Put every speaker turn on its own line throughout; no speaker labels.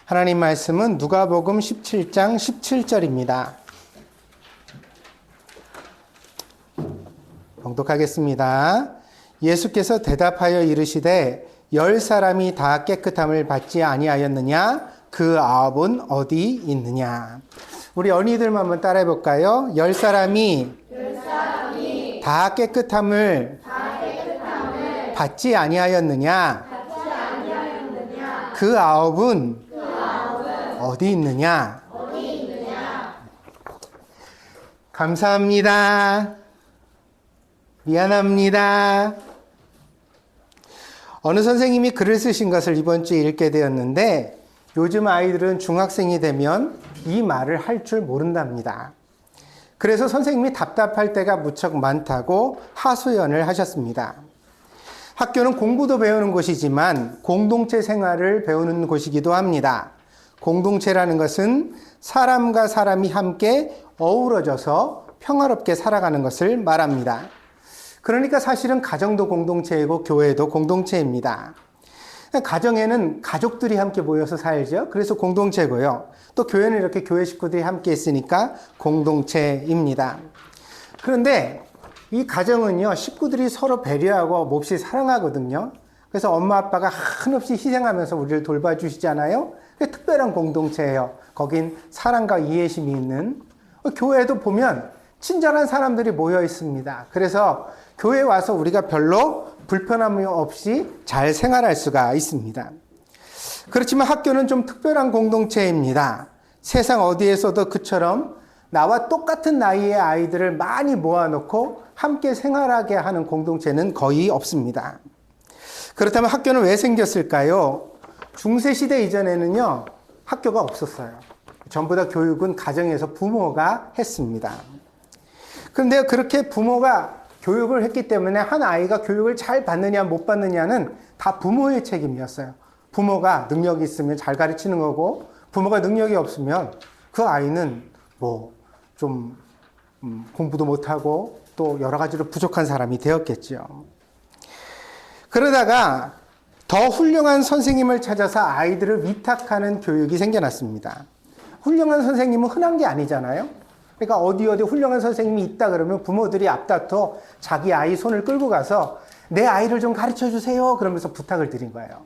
하나님 말씀은 누가복음 17장 17절입니다. 봉독하겠습니다. 예수께서 대답하여 이르시되 10사람이 다 깨끗함을 받지 아니하였느냐? 그 9은 어디 있느냐? 우리 어린이들만 한번 따라해 볼까요? 10사람이 다 깨끗함을 받지 아니하였느냐? 그 9은 어디 있느냐? 감사합니다. 미안합니다. 어느 선생님이 글을 쓰신 것을 이번 주에 읽게 되었는데 요즘 아이들은 중학생이 되면 이 말을 할 줄 모른답니다. 그래서 선생님이 답답할 때가 무척 많다고 하소연을 하셨습니다. 학교는 공부도 배우는 곳이지만 공동체 생활을 배우는 곳이기도 합니다. 공동체라는 것은 사람과 사람이 함께 어우러져서 평화롭게 살아가는 것을 말합니다. 그러니까 사실은 가정도 공동체이고 교회도 공동체입니다. 가정에는 가족들이 함께 모여서 살죠. 그래서 공동체고요. 또 교회는 이렇게 교회 식구들이 함께 있으니까 공동체입니다. 그런데 이 가정은요, 식구들이 서로 배려하고 몹시 사랑하거든요. 그래서 엄마 아빠가 한없이 희생하면서 우리를 돌봐주시잖아요. 특별한 공동체예요. 거긴 사랑과 이해심이 있는. 교회도 보면 친절한 사람들이 모여 있습니다. 그래서 교회에 와서 우리가 별로 불편함이 없이 잘 생활할 수가 있습니다. 그렇지만 학교는 좀 특별한 공동체입니다. 세상 어디에서도 그처럼 나와 똑같은 나이의 아이들을 많이 모아놓고 함께 생활하게 하는 공동체는 거의 없습니다. 그렇다면 학교는 왜 생겼을까요? 중세시대 이전에는요, 학교가 없었어요. 전부 다 교육은 가정에서 부모가 했습니다. 그런데 그렇게 부모가 교육을 했기 때문에 한 아이가 교육을 잘 받느냐 못 받느냐는 다 부모의 책임이었어요. 부모가 능력이 있으면 잘 가르치는 거고, 부모가 능력이 없으면 그 아이는 좀 공부도 못하고 또 여러 가지로 부족한 사람이 되었겠죠. 그러다가 더 훌륭한 선생님을 찾아서 아이들을 위탁하는 교육이 생겨났습니다. 훌륭한 선생님은 흔한 게 아니잖아요. 그러니까 어디 훌륭한 선생님이 있다 그러면 부모들이 앞다퉈 자기 아이 손을 끌고 가서 내 아이를 좀 가르쳐 주세요 그러면서 부탁을 드린 거예요.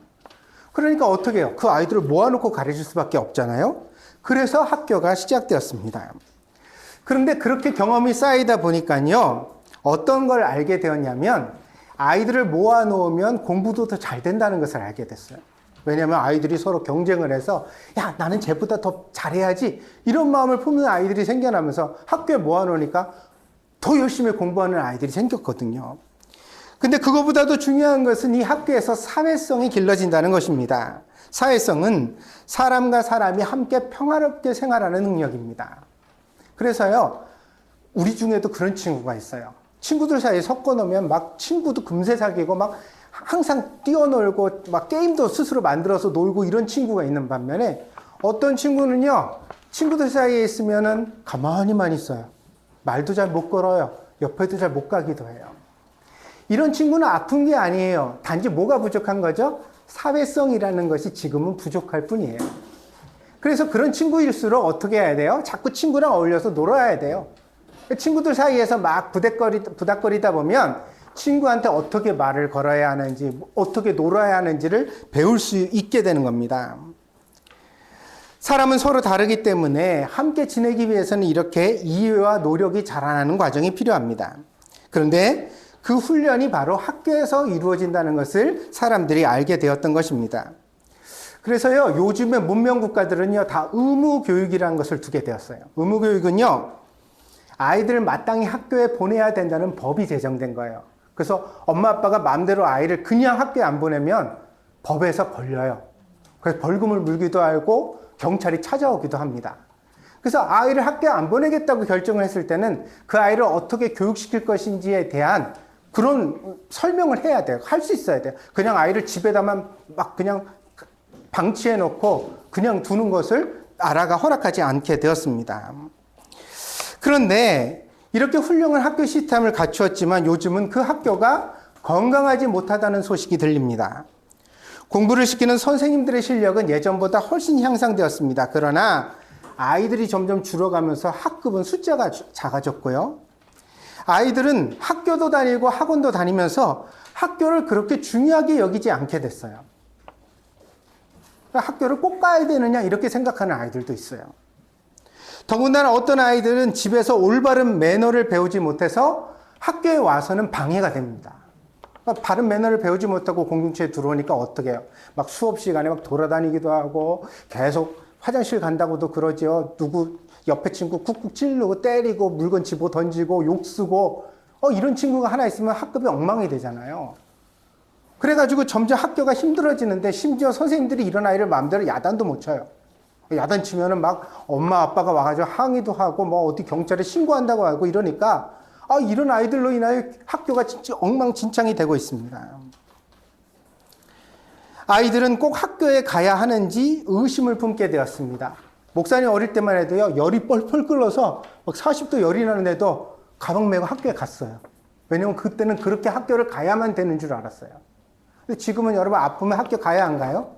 그러니까 어떻게 해요? 그 아이들을 모아놓고 가르칠 수밖에 없잖아요. 그래서 학교가 시작되었습니다. 그런데 그렇게 경험이 쌓이다 보니까요, 어떤 걸 알게 되었냐면 아이들을 모아놓으면 공부도 더 잘 된다는 것을 알게 됐어요. 왜냐하면 아이들이 서로 경쟁을 해서 야, 나는 쟤보다 더 잘해야지, 이런 마음을 품는 아이들이 생겨나면서 학교에 모아놓으니까 더 열심히 공부하는 아이들이 생겼거든요. 근데 그거보다도 중요한 것은 이 학교에서 사회성이 길러진다는 것입니다. 사회성은 사람과 사람이 함께 평화롭게 생활하는 능력입니다. 그래서요, 우리 중에도 그런 친구가 있어요. 친구들 사이에 섞어 놓으면 막 친구도 금세 사귀고 막 항상 뛰어놀고 막 게임도 스스로 만들어서 놀고 이런 친구가 있는 반면에 어떤 친구는요, 친구들 사이에 있으면은 가만히만 있어요. 말도 잘 못 걸어요. 옆에도 잘 못 가기도 해요. 이런 친구는 아픈 게 아니에요. 단지 뭐가 부족한 거죠? 사회성이라는 것이 지금은 부족할 뿐이에요. 그래서 그런 친구일수록 어떻게 해야 돼요? 자꾸 친구랑 어울려서 놀아야 돼요. 친구들 사이에서 막 부닥거리다 보면 친구한테 어떻게 말을 걸어야 하는지, 어떻게 놀아야 하는지를 배울 수 있게 되는 겁니다. 사람은 서로 다르기 때문에 함께 지내기 위해서는 이렇게 이해와 노력이 자라나는 과정이 필요합니다. 그런데 그 훈련이 바로 학교에서 이루어진다는 것을 사람들이 알게 되었던 것입니다. 그래서요, 요즘의 문명 국가들은요, 다 의무 교육이라는 것을 두게 되었어요. 의무 교육은요, 아이들을 마땅히 학교에 보내야 된다는 법이 제정된 거예요. 그래서 엄마 아빠가 마음대로 아이를 그냥 학교에 안 보내면 법에서 걸려요. 그래서 벌금을 물기도 하고 경찰이 찾아오기도 합니다. 그래서 아이를 학교에 안 보내겠다고 결정을 했을 때는 그 아이를 어떻게 교육시킬 것인지에 대한 그런 설명을 해야 돼요. 할 수 있어야 돼요. 그냥 아이를 집에다만 막 그냥 방치해 놓고 그냥 두는 것을 나라가 허락하지 않게 되었습니다. 그런데 이렇게 훌륭한 학교 시스템을 갖추었지만 요즘은 그 학교가 건강하지 못하다는 소식이 들립니다. 공부를 시키는 선생님들의 실력은 예전보다 훨씬 향상되었습니다. 그러나 아이들이 점점 줄어가면서 학급은 숫자가 작아졌고요. 아이들은 학교도 다니고 학원도 다니면서 학교를 그렇게 중요하게 여기지 않게 됐어요. 학교를 꼭 가야 되느냐 이렇게 생각하는 아이들도 있어요. 더군다나 어떤 아이들은 집에서 올바른 매너를 배우지 못해서 학교에 와서는 방해가 됩니다. 바른 매너를 배우지 못하고 공동체에 들어오니까 어떻게 해요? 막 수업 시간에 막 돌아다니기도 하고 계속 화장실 간다고도 그러죠. 누구 옆에 친구 쿡쿡 찌르고 때리고 물건 집어 던지고 욕 쓰고 이런 친구가 하나 있으면 학급이 엉망이 되잖아요. 그래가지고 점점 학교가 힘들어지는데 심지어 선생님들이 이런 아이를 마음대로 야단도 못 쳐요. 야단 치면은 막 엄마 아빠가 와가지고 항의도 하고 뭐 어디 경찰에 신고한다고 하고 이러니까 이런 아이들로 인하여 학교가 진짜 엉망진창이 되고 있습니다. 아이들은 꼭 학교에 가야 하는지 의심을 품게 되었습니다. 목사님 어릴 때만 해도요, 열이 뻘뻘 끓어서 막 40도 열이 나는데도 가방 메고 학교에 갔어요. 왜냐면 그때는 그렇게 학교를 가야만 되는 줄 알았어요. 근데 지금은 여러분 아프면 학교 가야 안 가요?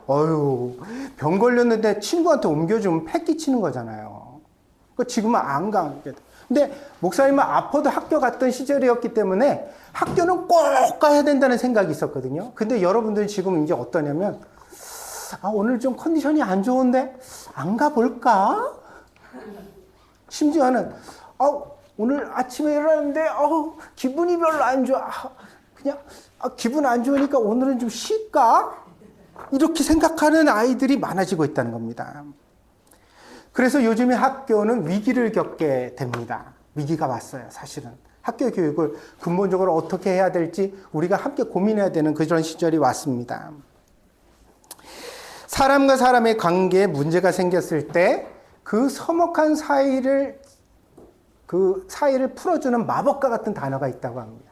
어휴, 병 걸렸는데 친구한테 옮겨주면 패 끼치는 거잖아요. 지금은 안 가게 돼. 근데 목사님은 아파도 학교 갔던 시절이었기 때문에 학교는 꼭 가야 된다는 생각이 있었거든요. 근데 여러분들은 지금 이제 어떠냐면, 오늘 좀 컨디션이 안 좋은데 안 가볼까? 심지어는, 오늘 아침에 일어났는데, 기분이 별로 안 좋아. 그냥, 기분 안 좋으니까 오늘은 좀 쉴까? 이렇게 생각하는 아이들이 많아지고 있다는 겁니다. 그래서 요즘에 학교는 위기를 겪게 됩니다. 위기가 왔어요, 사실은. 학교 교육을 근본적으로 어떻게 해야 될지 우리가 함께 고민해야 되는 그런 시절이 왔습니다. 사람과 사람의 관계에 문제가 생겼을 때 그 서먹한 사이를 풀어주는 마법과 같은 단어가 있다고 합니다.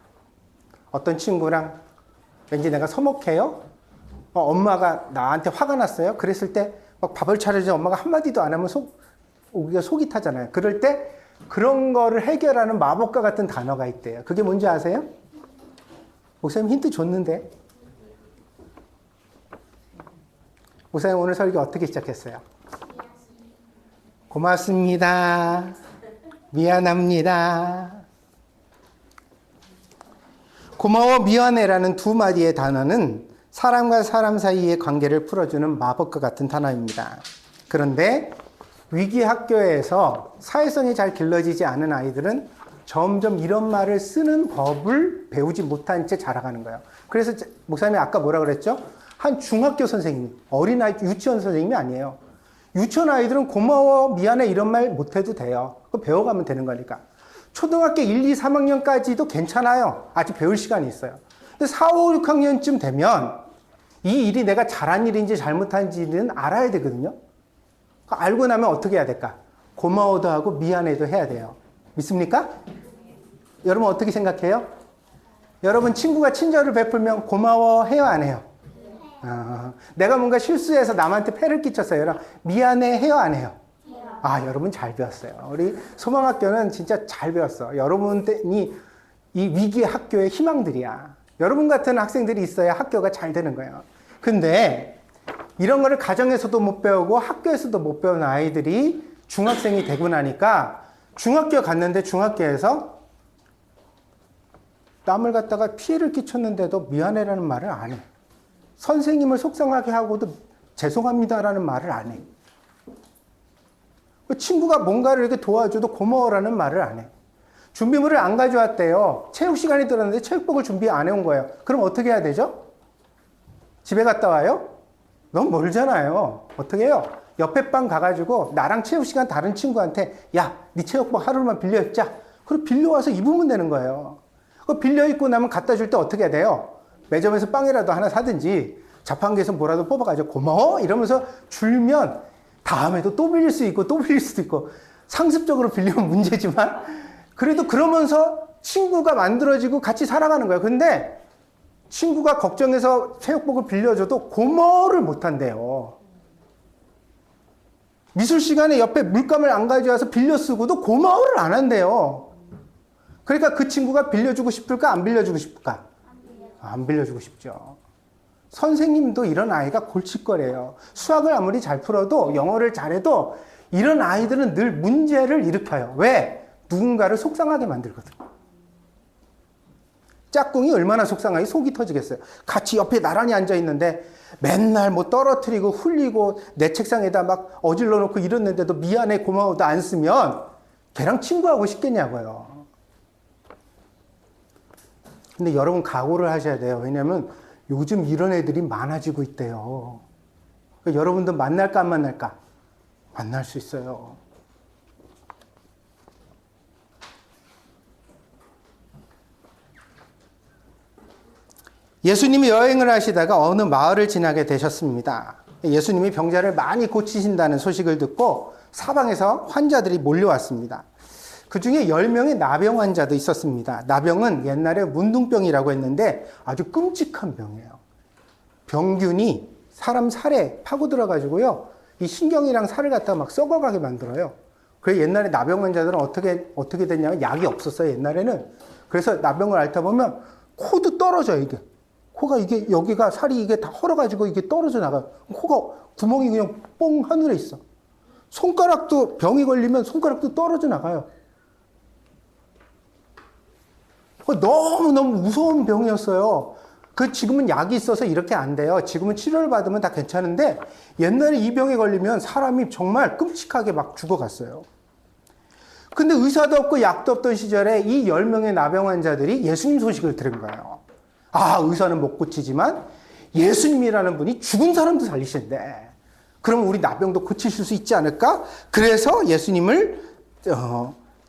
어떤 친구랑 왠지 내가 서먹해요? 엄마가 나한테 화가 났어요? 그랬을 때 막 밥을 차려주지 엄마가 한마디도 안 하면 우리가 속이 타잖아요. 그럴 때 그런 거를 해결하는 마법과 같은 단어가 있대요. 그게 뭔지 아세요? 목사님 힌트 줬는데. 목사님 오늘 설교 어떻게 시작했어요? 고맙습니다. 미안합니다. 고마워 미안해라는 두 마디의 단어는 사람과 사람 사이의 관계를 풀어주는 마법과 같은 단어입니다. 그런데 위기 학교에서 사회성이 잘 길러지지 않은 아이들은 점점 이런 말을 쓰는 법을 배우지 못한 채 자라가는 거예요. 그래서 목사님이 아까 뭐라 그랬죠? 한 중학교 선생님, 어린아이 유치원 선생님이 아니에요. 유치원 아이들은 고마워, 미안해 이런 말 못해도 돼요. 그거 배워가면 되는 거니까. 초등학교 1, 2, 3학년까지도 괜찮아요. 아직 배울 시간이 있어요. 근데 4, 5, 6학년쯤 되면 이 일이 내가 잘한 일인지 잘못한지는 알아야 되거든요. 알고 나면 어떻게 해야 될까? 고마워도 하고 미안해도 해야 돼요. 믿습니까? 여러분 어떻게 생각해요? 여러분 친구가 친절을 베풀면 고마워해요 안 해요? 내가 뭔가 실수해서 남한테 폐를 끼쳤어요. 여러분 미안해 해요 안 해요? 여러분 잘 배웠어요. 우리 소망학교는 진짜 잘 배웠어. 여러분이 이 위기 학교의 희망들이야. 여러분 같은 학생들이 있어야 학교가 잘 되는 거예요. 근데 이런 거를 가정에서도 못 배우고 학교에서도 못 배우는 아이들이 중학생이 되고 나니까 중학교 갔는데 중학교에서 남을 갖다가 피해를 끼쳤는데도 미안해라는 말을 안 해. 선생님을 속상하게 하고도 죄송합니다라는 말을 안 해. 친구가 뭔가를 이렇게 도와줘도 고마워라는 말을 안 해. 준비물을 안 가져왔대요. 체육 시간이 들었는데 체육복을 준비 안 해온 거예요. 그럼 어떻게 해야 되죠? 집에 갔다 와요? 너무 멀잖아요. 어떻게 해요? 옆에 방 가가지고 나랑 체육 시간 다른 친구한테 야, 네 체육복 하루만 빌려 입자. 그럼 빌려와서 입으면 되는 거예요. 그 빌려 입고 나면 갖다 줄 때 어떻게 해야 돼요? 매점에서 빵이라도 하나 사든지 자판기에서 뭐라도 뽑아가지고 고마워? 이러면서 줄면 다음에도 또 빌릴 수 있고 또 빌릴 수도 있고 상습적으로 빌리면 문제지만 그래도 그러면서 친구가 만들어지고 같이 살아가는 거예요. 근데 친구가 걱정해서 체육복을 빌려줘도 고마워를 못한대요. 미술 시간에 옆에 물감을 안 가져와서 빌려 쓰고도 고마워를 안 한대요. 그러니까 그 친구가 빌려주고 싶을까? 안 빌려주고 싶을까? 안 빌려주고 싶죠. 선생님도 이런 아이가 골칫거려요. 수학을 아무리 잘 풀어도 영어를 잘해도 이런 아이들은 늘 문제를 일으켜요. 왜? 누군가를 속상하게 만들거든요. 짝꿍이 얼마나 속상하게 속이 터지겠어요. 같이 옆에 나란히 앉아 있는데 맨날 뭐 떨어뜨리고 흘리고 내 책상에다 막 어질러 놓고 이랬는데도 미안해 고마워도 안 쓰면 걔랑 친구하고 싶겠냐고요. 근데 여러분 각오를 하셔야 돼요. 왜냐하면 요즘 이런 애들이 많아지고 있대요. 그러니까 여러분도 만날까 안 만날까? 만날 수 있어요. 예수님이 여행을 하시다가 어느 마을을 지나게 되셨습니다. 예수님이 병자를 많이 고치신다는 소식을 듣고 사방에서 환자들이 몰려왔습니다. 그 중에 10명의 나병 환자도 있었습니다. 나병은 옛날에 문둥병이라고 했는데 아주 끔찍한 병이에요. 병균이 사람 살에 파고들어가지고요, 이 신경이랑 살을 갖다가 막 썩어가게 만들어요. 그래서 옛날에 나병 환자들은 어떻게 됐냐면 약이 없었어요, 옛날에는. 그래서 나병을 앓다 보면 코도 떨어져요, 이게. 코가 이게, 여기가 살이 이게 다 헐어가지고 이게 떨어져 나가요. 코가 구멍이 그냥 뽕 하늘에 있어. 손가락도, 병이 걸리면 손가락도 떨어져 나가요. 너무너무 무서운 병이었어요. 지금은 약이 있어서 이렇게 안 돼요. 지금은 치료를 받으면 다 괜찮은데 옛날에 이 병에 걸리면 사람이 정말 끔찍하게 막 죽어갔어요. 근데 의사도 없고 약도 없던 시절에 이 10명의 나병 환자들이 예수님 소식을 들은 거예요. 아, 의사는 못 고치지만 예수님이라는 분이 죽은 사람도 살리신대. 그럼 우리 나병도 고치실 수 있지 않을까? 그래서 예수님을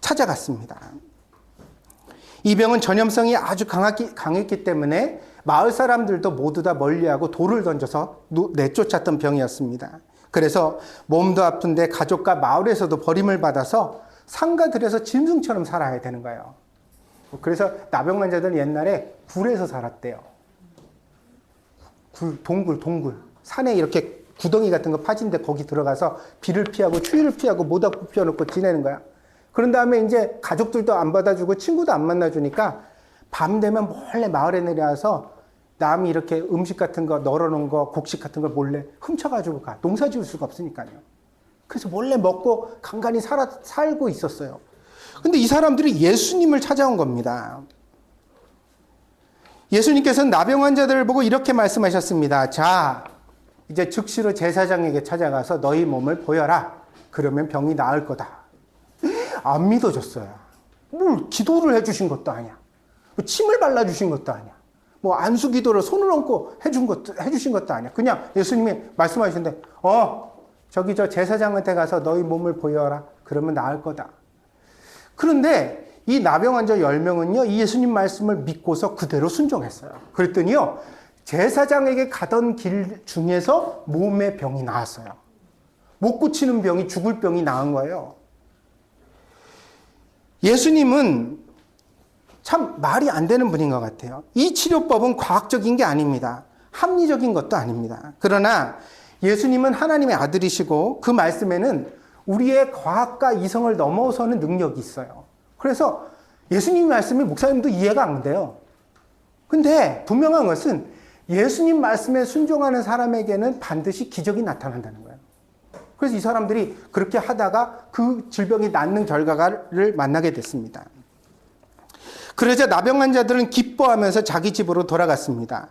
찾아갔습니다. 이 병은 전염성이 아주 강했기 때문에 마을 사람들도 모두 다 멀리하고 돌을 던져서 내쫓았던 병이었습니다. 그래서 몸도 아픈데 가족과 마을에서도 버림을 받아서 상가들에서 짐승처럼 살아야 되는 거예요. 그래서 나병 환자들은 옛날에 굴에서 살았대요. 동굴. 산에 이렇게 구덩이 같은 거 파진데 거기 들어가서 비를 피하고 추위를 피하고 모닥불 피워놓고 지내는 거야. 그런 다음에 이제 가족들도 안 받아주고 친구도 안 만나주니까 밤 되면 몰래 마을에 내려와서 남이 이렇게 음식 같은 거 널어놓은 거, 곡식 같은 걸 몰래 훔쳐가지고 가. 농사 지을 수가 없으니까요. 그래서 몰래 먹고 간간히 살고 있었어요. 근데 이 사람들이 예수님을 찾아온 겁니다. 예수님께서는 나병 환자들을 보고 이렇게 말씀하셨습니다. 자, 이제 즉시로 제사장에게 찾아가서 너희 몸을 보여라. 그러면 병이 나을 거다. 안 믿어졌어요. 뭘 기도를 해주신 것도 아니야. 침을 발라주신 것도 아니야. 뭐 안수 기도를 손을 얹고 해주신 것도 아니야. 그냥 예수님이 말씀하시는데, 저기 저 제사장한테 가서 너희 몸을 보여라. 그러면 나을 거다. 그런데 이 나병 환자 10명은요, 이 예수님 말씀을 믿고서 그대로 순종했어요. 그랬더니요, 제사장에게 가던 길 중에서 몸에 병이 나았어요. 못 고치는 병이, 죽을 병이 나은 거예요. 예수님은 참 말이 안 되는 분인 것 같아요. 이 치료법은 과학적인 게 아닙니다. 합리적인 것도 아닙니다. 그러나 예수님은 하나님의 아들이시고 그 말씀에는 우리의 과학과 이성을 넘어서는 능력이 있어요. 그래서 예수님 말씀이 목사님도 이해가 안 돼요. 근데 분명한 것은 예수님 말씀에 순종하는 사람에게는 반드시 기적이 나타난다는 거예요. 그래서 이 사람들이 그렇게 하다가 그 질병이 낫는 결과를 만나게 됐습니다. 그러자 나병 환자들은 기뻐하면서 자기 집으로 돌아갔습니다.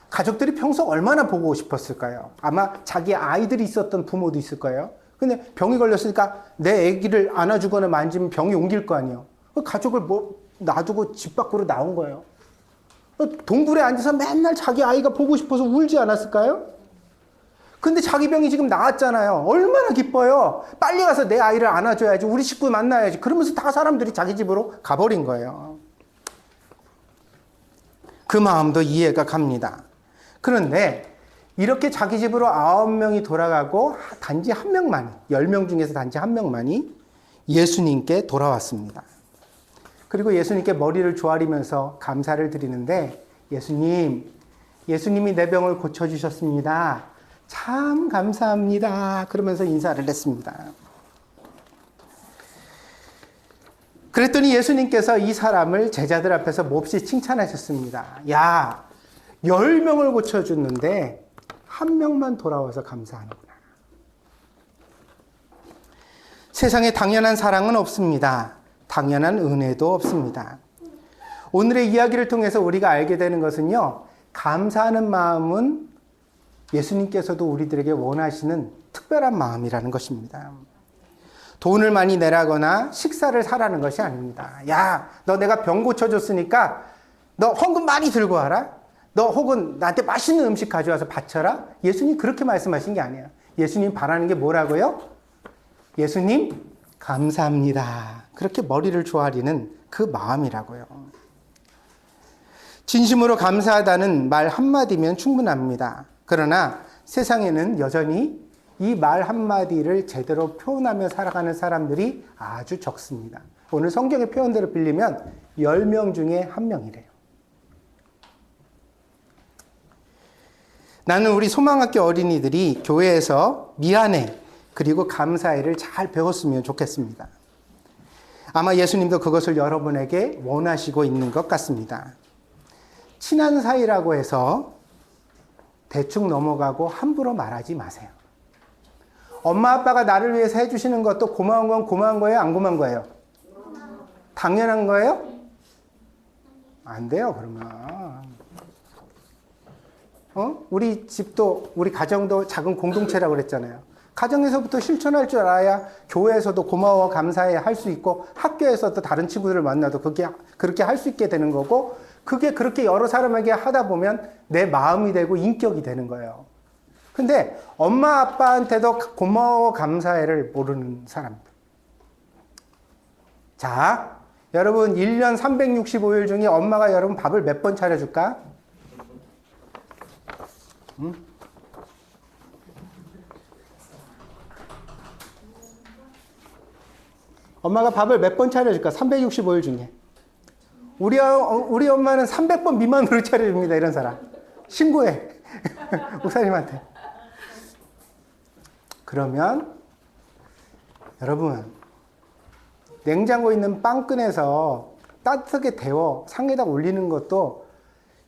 가족들이 평소 얼마나 보고 싶었을까요? 아마 자기 아이들이 있었던 부모도 있을 거예요. 근데 병이 걸렸으니까 내 아기를 안아주거나 만지면 병이 옮길 거 아니에요. 가족을 놔두고 집 밖으로 나온 거예요. 동굴에 앉아서 맨날 자기 아이가 보고 싶어서 울지 않았을까요? 근데 자기 병이 지금 나았잖아요. 얼마나 기뻐요. 빨리 가서 내 아이를 안아줘야지. 우리 식구 만나야지. 그러면서 다 사람들이 자기 집으로 가버린 거예요. 그 마음도 이해가 갑니다. 그런데 이렇게 자기 집으로 9명이 돌아가고 단지 1명만이, 10명 중에서 단지 1명만이 예수님께 돌아왔습니다. 그리고 예수님께 머리를 조아리면서 감사를 드리는데, 예수님이 내 병을 고쳐주셨습니다. 참 감사합니다. 그러면서 인사를 했습니다. 그랬더니 예수님께서 이 사람을 제자들 앞에서 몹시 칭찬하셨습니다. 야, 10명을 고쳐줬는데 한 명만 돌아와서 감사하는구나. 세상에 당연한 사랑은 없습니다. 당연한 은혜도 없습니다. 오늘의 이야기를 통해서 우리가 알게 되는 것은요, 감사하는 마음은 예수님께서도 우리들에게 원하시는 특별한 마음이라는 것입니다. 돈을 많이 내라거나 식사를 사라는 것이 아닙니다. 야, 너 내가 병 고쳐줬으니까 너 헌금 많이 들고 와라. 너 혹은 나한테 맛있는 음식 가져와서 바쳐라. 예수님 그렇게 말씀하신 게 아니에요. 예수님 바라는 게 뭐라고요? 예수님 감사합니다. 그렇게 머리를 조아리는 그 마음이라고요. 진심으로 감사하다는 말 한마디면 충분합니다. 그러나 세상에는 여전히 이 말 한마디를 제대로 표현하며 살아가는 사람들이 아주 적습니다. 오늘 성경의 표현대로 빌리면 10명 중에 1명이래요. 나는 우리 소망학교 어린이들이 교회에서 미안해 그리고 감사해를 잘 배웠으면 좋겠습니다. 아마 예수님도 그것을 여러분에게 원하시고 있는 것 같습니다. 친한 사이라고 해서 대충 넘어가고 함부로 말하지 마세요. 엄마 아빠가 나를 위해서 해주시는 것도 고마운 건 고마운 거예요? 안 고마운 거예요? 당연한 거예요? 안 돼요, 그러면. 우리 집도, 우리 가정도 작은 공동체라고 그랬잖아요. 가정에서부터 실천할 줄 알아야 교회에서도 고마워, 감사해 할 수 있고, 학교에서도 다른 친구들을 만나도 그렇게 할 수 있게 되는 거고, 그게 그렇게 여러 사람에게 하다 보면 내 마음이 되고 인격이 되는 거예요. 근데 엄마 아빠한테도 고마워 감사해를 모르는 사람들. 자, 여러분 1년 365일 중에 엄마가 여러분 밥을 몇 번 차려줄까? 응? 엄마가 밥을 몇 번 차려줄까? 365일 중에. 우리 엄마는 300번 미만으로 차려줍니다. 이런 사람. 신고해. 목사님한테. 그러면 여러분 냉장고에 있는 빵 꺼내서 따뜻하게 데워 상에다 올리는 것도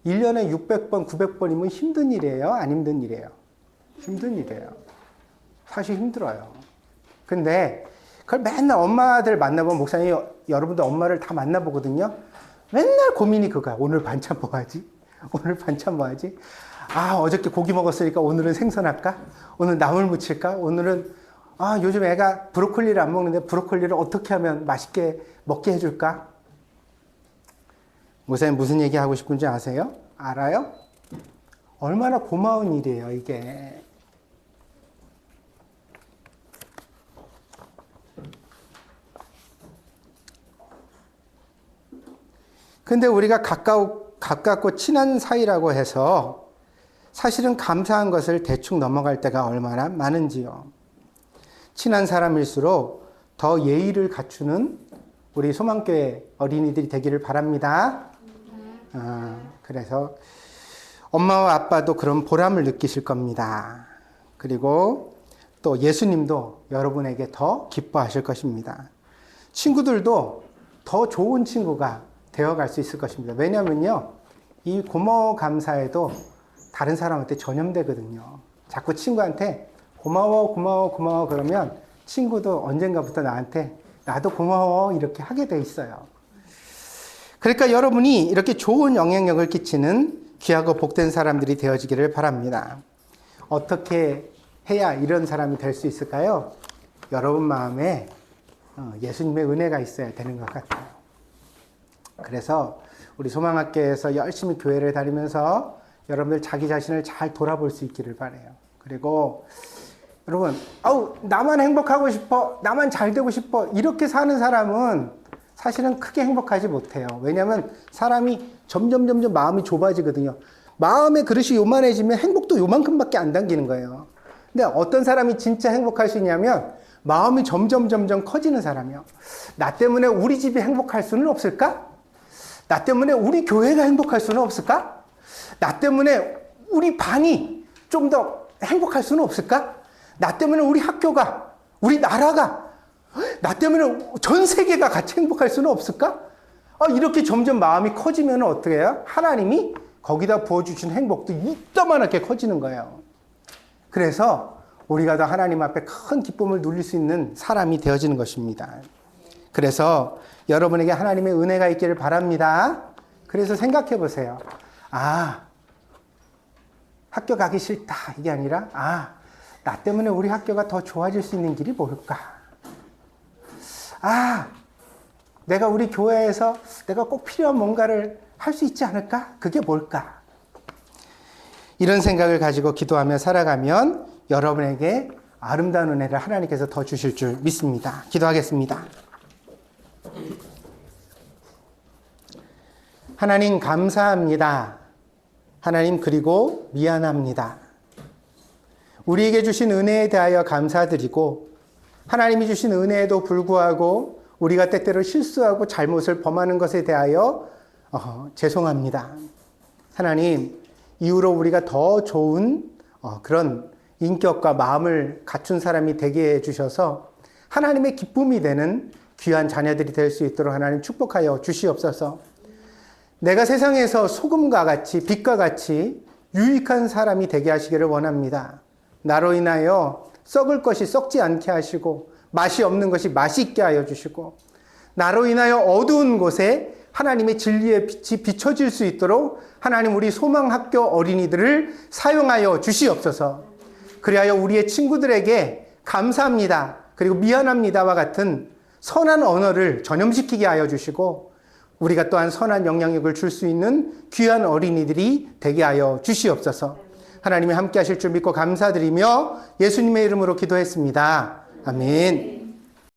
1년에 600번, 900번이면 힘든 일이에요? 안 힘든 일이에요? 힘든 일이에요. 사실 힘들어요. 근데 그걸 맨날 엄마들 만나보면 목사님 여러분도 엄마를 다 만나보거든요. 맨날 고민이 그거야. 오늘 반찬 뭐 하지? 오늘 반찬 뭐 하지? 아, 어저께 고기 먹었으니까 오늘은 생선할까? 오늘 나물 무칠까? 오늘은, 요즘 애가 브로콜리를 안 먹는데 브로콜리를 어떻게 하면 맛있게 먹게 해줄까? 목사님 무슨 얘기 하고 싶은지 아세요? 알아요? 얼마나 고마운 일이에요, 이게. 근데 우리가 가깝고 친한 사이라고 해서 사실은 감사한 것을 대충 넘어갈 때가 얼마나 많은지요. 친한 사람일수록 더 예의를 갖추는 우리 소망교회 어린이들이 되기를 바랍니다. 그래서 엄마와 아빠도 그런 보람을 느끼실 겁니다. 그리고 또 예수님도 여러분에게 더 기뻐하실 것입니다. 친구들도 더 좋은 친구가 되어갈 수 있을 것입니다. 왜냐면요, 이 고마워 감사에도 다른 사람한테 전염되거든요. 자꾸 친구한테 고마워 그러면 친구도 언젠가부터 나한테 나도 고마워 이렇게 하게 돼 있어요. 그러니까 여러분이 이렇게 좋은 영향력을 끼치는 귀하고 복된 사람들이 되어지기를 바랍니다. 어떻게 해야 이런 사람이 될 수 있을까요? 여러분 마음에 예수님의 은혜가 있어야 되는 것 같아요. 그래서 우리 소망학교에서 열심히 교회를 다니면서 여러분들 자기 자신을 잘 돌아볼 수 있기를 바라요. 그리고 여러분, 나만 행복하고 싶어, 나만 잘 되고 싶어 이렇게 사는 사람은 사실은 크게 행복하지 못해요. 왜냐하면 사람이 점점 마음이 좁아지거든요. 마음의 그릇이 요만해지면 행복도 요만큼밖에 안 당기는 거예요. 근데 어떤 사람이 진짜 행복할 수 있냐면 마음이 점점 커지는 사람이요. 나 때문에 우리 집이 행복할 수는 없을까? 나 때문에 우리 교회가 행복할 수는 없을까? 나 때문에 우리 반이 좀 더 행복할 수는 없을까? 나 때문에 우리 학교가, 우리 나라가, 나 때문에 전 세계가 같이 행복할 수는 없을까? 이렇게 점점 마음이 커지면 어떻게 해요? 하나님이 거기다 부어주신 행복도 이따만하게 커지는 거예요. 그래서 우리가 더 하나님 앞에 큰 기쁨을 누릴 수 있는 사람이 되어지는 것입니다. 그래서 여러분에게 하나님의 은혜가 있기를 바랍니다. 그래서 생각해 보세요. 학교 가기 싫다 이게 아니라 나 때문에 우리 학교가 더 좋아질 수 있는 길이 뭘까? 내가 우리 교회에서 내가 꼭 필요한 뭔가를 할 수 있지 않을까? 그게 뭘까? 이런 생각을 가지고 기도하며 살아가면 여러분에게 아름다운 은혜를 하나님께서 더 주실 줄 믿습니다. 기도하겠습니다. 하나님 감사합니다. 하나님 그리고 미안합니다. 우리에게 주신 은혜에 대하여 감사드리고 하나님이 주신 은혜에도 불구하고 우리가 때때로 실수하고 잘못을 범하는 것에 대하여 죄송합니다. 하나님 이후로 우리가 더 좋은 그런 인격과 마음을 갖춘 사람이 되게 해주셔서 하나님의 기쁨이 되는 귀한 자녀들이 될 수 있도록 하나님 축복하여 주시옵소서. 내가 세상에서 소금과 같이 빛과 같이 유익한 사람이 되게 하시기를 원합니다. 나로 인하여 썩을 것이 썩지 않게 하시고 맛이 없는 것이 맛있게 하여 주시고 나로 인하여 어두운 곳에 하나님의 진리의 빛이 비춰질 수 있도록 하나님 우리 소망학교 어린이들을 사용하여 주시옵소서. 그리하여 우리의 친구들에게 감사합니다. 그리고 미안합니다와 같은 선한 언어를 전염시키게 하여 주시고 우리가 또한 선한 영향력을 줄 수 있는 귀한 어린이들이 되게 하여 주시옵소서. 하나님이 함께 하실 줄 믿고 감사드리며 예수님의 이름으로 기도했습니다. 아멘.